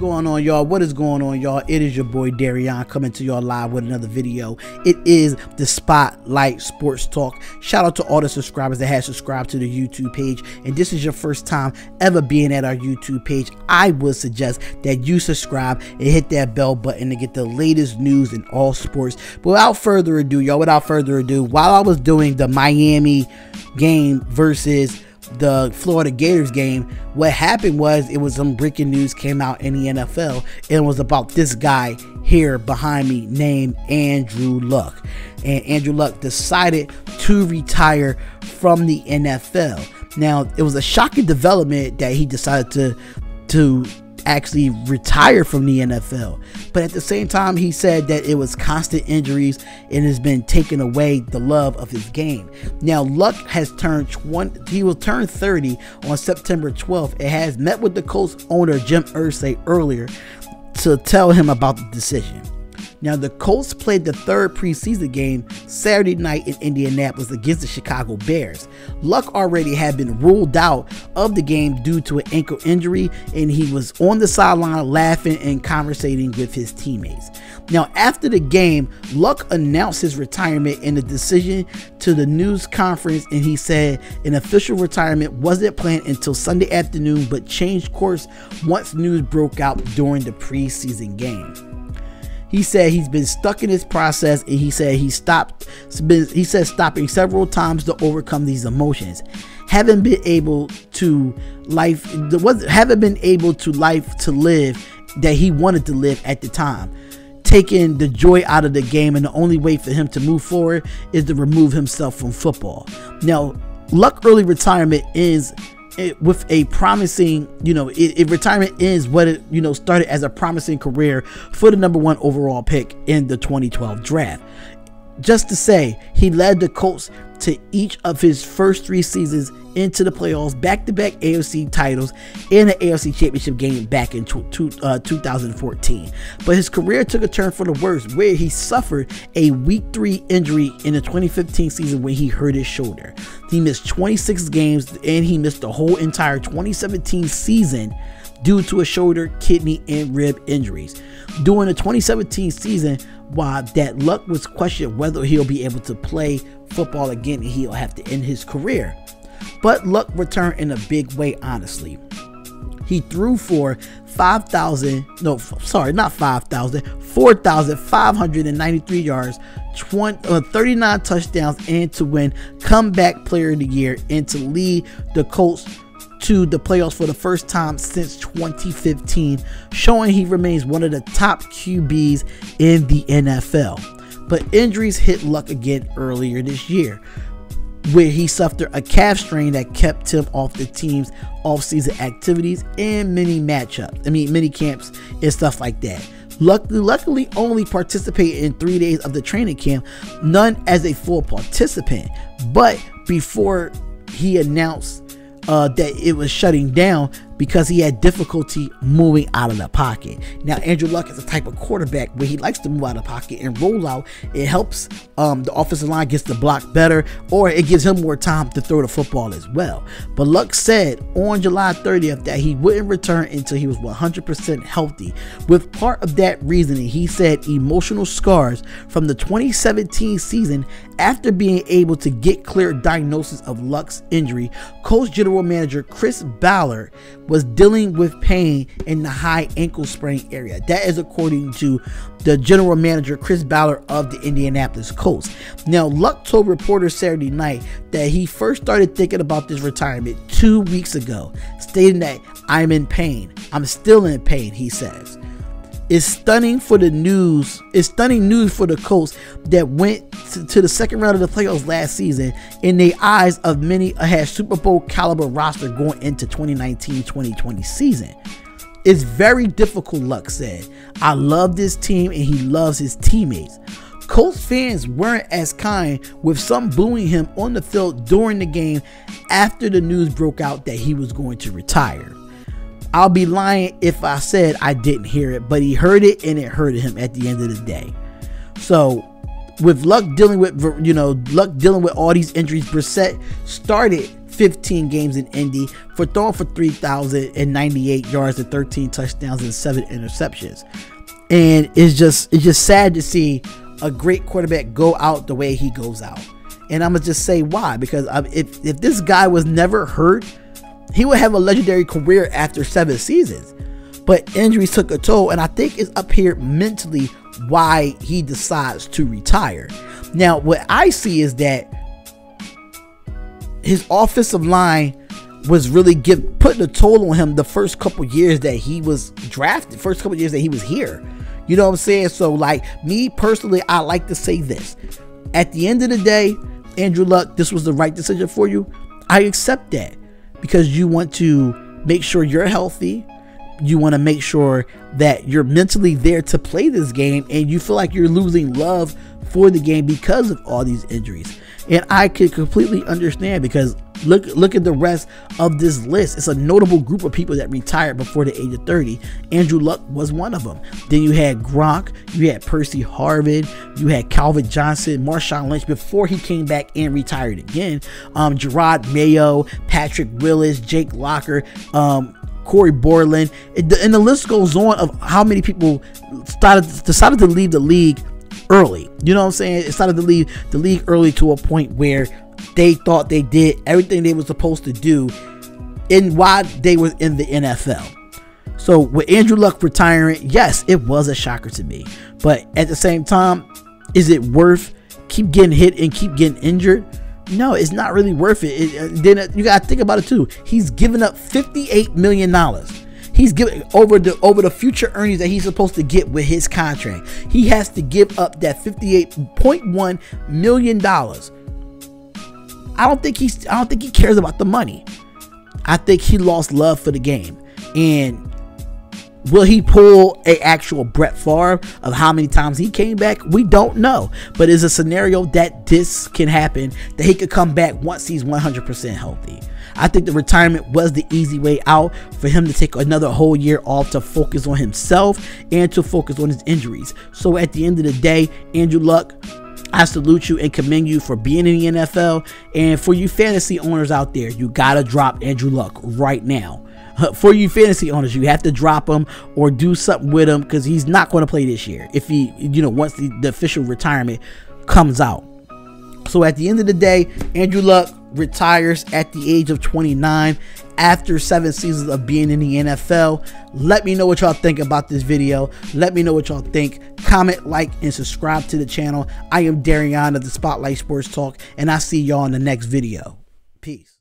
going on, y'all? What is going on, y'all? It is your boy Darion coming to y'all live with another video. It is the Spotlight Sports Talk. Shout out to all the subscribers that have subscribed to the YouTube page. And this is your first time ever being at our YouTube page. I would suggest that you subscribe and hit that bell button to get the latest news in all sports. But without further ado, y'all, while I was doing the Miami game versus the Florida Gators game, what happened was it was some breaking news came out in the NFL, and it was about this guy here behind me named Andrew Luck. And Andrew Luck decided to retire from the NFL. Now, it was a shocking development that he decided to actually retire from the NFL, but at the same time he said that it was constant injuries and has been taking away the love of his game. Now, Luck has he will turn 30 on September 12th and has met with the Colts owner Jim Irsay earlier to tell him about the decision. Now, the Colts played the third preseason game Saturday night in Indianapolis against the Chicago Bears. Luck already had been ruled out of the game due to an ankle injury, and he was on the sideline laughing and conversating with his teammates. Now, after the game, Luck announced his retirement in a decision to the news conference, and he said an official retirement wasn't planned until Sunday afternoon, but changed course once news broke out during the preseason game. He said he's been stuck in this process, and he said stopping several times to overcome these emotions. Haven't been able to live that he wanted to live at the time. Taking the joy out of the game, and the only way for him to move forward is to remove himself from football. Now, Luck early retirement is with a promising, retirement is what it, started as a promising career for the #1 overall pick in the 2012 draft. Just to say, he led the Colts to each of his first 3 seasons into the playoffs, back-to-back AFC titles, and an AFC championship game back in 2014. But his career took a turn for the worse, where he suffered a week 3 injury in the 2015 season when he hurt his shoulder. He missed 26 games, and he missed the whole entire 2017 season due to a shoulder, kidney, and rib injuries. During the 2017 season, while that Luck was questioned whether he'll be able to play football again and he'll have to end his career. But Luck returned in a big way, honestly. He threw for 4,593 yards, 39 touchdowns, and to win Comeback Player of the Year and to lead the Colts to the playoffs for the first time since 2015, showing he remains one of the top QBs in the NFL. But injuries hit Luck again earlier this year, where he suffered a calf strain that kept him off the team's offseason activities and mini camps and stuff like that. Luckily only participated in 3 days of the training camp, none as a full participant. But before he announced that it was shutting down because he had difficulty moving out of the pocket. Now, Andrew Luck is a type of quarterback where he likes to move out of the pocket and roll out. It helps the offensive line gets the block better, or it gives him more time to throw the football as well. But Luck said on July 30th that he wouldn't return until he was 100% healthy. With part of that reasoning, he said emotional scars from the 2017 season after being able to get clear diagnosis of Luck's injury. Colts general manager Chris Ballard was dealing with pain in the high ankle sprain area. That is according to the general manager Chris Ballard of the Indianapolis Colts. Now, Luck told reporters Saturday night that he first started thinking about this retirement 2 weeks ago, stating that "I'm in pain. I'm still in pain," he says. It's stunning news for the Colts that went to the second round of the playoffs last season. In the eyes of many, had Super Bowl caliber roster going into 2019-2020 season. It's very difficult, Luck said. I love this team and he loves his teammates. Colts fans weren't as kind, with some booing him on the field during the game after the news broke out that he was going to retire. I'll be lying if I said I didn't hear it, but he heard it and it hurted him at the end of the day. So with Luck dealing with all these injuries, Brissett started 15 games in Indy, for throwing for 3,098 yards and 13 touchdowns and 7 interceptions. And it's just sad to see a great quarterback go out the way he goes out. And I'm gonna just say why, because if this guy was never hurt, he would have a legendary career after 7 seasons. But injuries took a toll, and I think it's up here mentally why he decides to retire. Now, what I see is that his offensive line was really putting a toll on him the first couple years that he was drafted, first couple years that he was here. You know what I'm saying? So, like, me personally, I like to say this. At the end of the day, Andrew Luck, this was the right decision for you. I accept that, because you want to make sure you're healthy. You want to make sure that you're mentally there to play this game, and you feel like you're losing love for the game because of all these injuries. And I could completely understand, because look at the rest of this list. It's a notable group of people that retired before the age of 30. Andrew Luck was one of them. Then you had Gronk, you had Percy Harvin, you had Calvin Johnson, Marshawn Lynch before he came back and retired again, Gerard Mayo, Patrick Willis, Jake Locker, Corey Borland, and the list goes on of how many people decided to leave the league early. You know what I'm saying? It started to leave the league early to a point where they thought they did everything they were supposed to do while they were in the NFL. So with Andrew Luck retiring, yes, it was a shocker to me. But at the same time, is it worth keep getting hit and keep getting injured? No, it's not really worth it. Then you gotta think about it too. He's given up $58 million. He's giving over the future earnings that he's supposed to get with his contract. He has to give up that $58.1 million. I don't think he cares about the money. I think he lost love for the game. And will he pull an actual Brett Favre of how many times he came back? We don't know. But it's a scenario that this can happen, that he could come back once he's 100% healthy. I think the retirement was the easy way out for him to take another whole year off to focus on himself and to focus on his injuries. So at the end of the day, Andrew Luck, I salute you and commend you for being in the NFL. And for you fantasy owners out there, you gotta drop Andrew Luck right now. For you fantasy owners, you have to drop him or do something with him, because he's not going to play this year if he, once the official retirement comes out. So at the end of the day, Andrew Luck retires at the age of 29 after 7 seasons of being in the NFL. Let me know what y'all think about this video. Let me know what y'all think. Comment, like, and subscribe to the channel. I am Darian of the Spotlight Sports Talk, and I'll see y'all in the next video. Peace.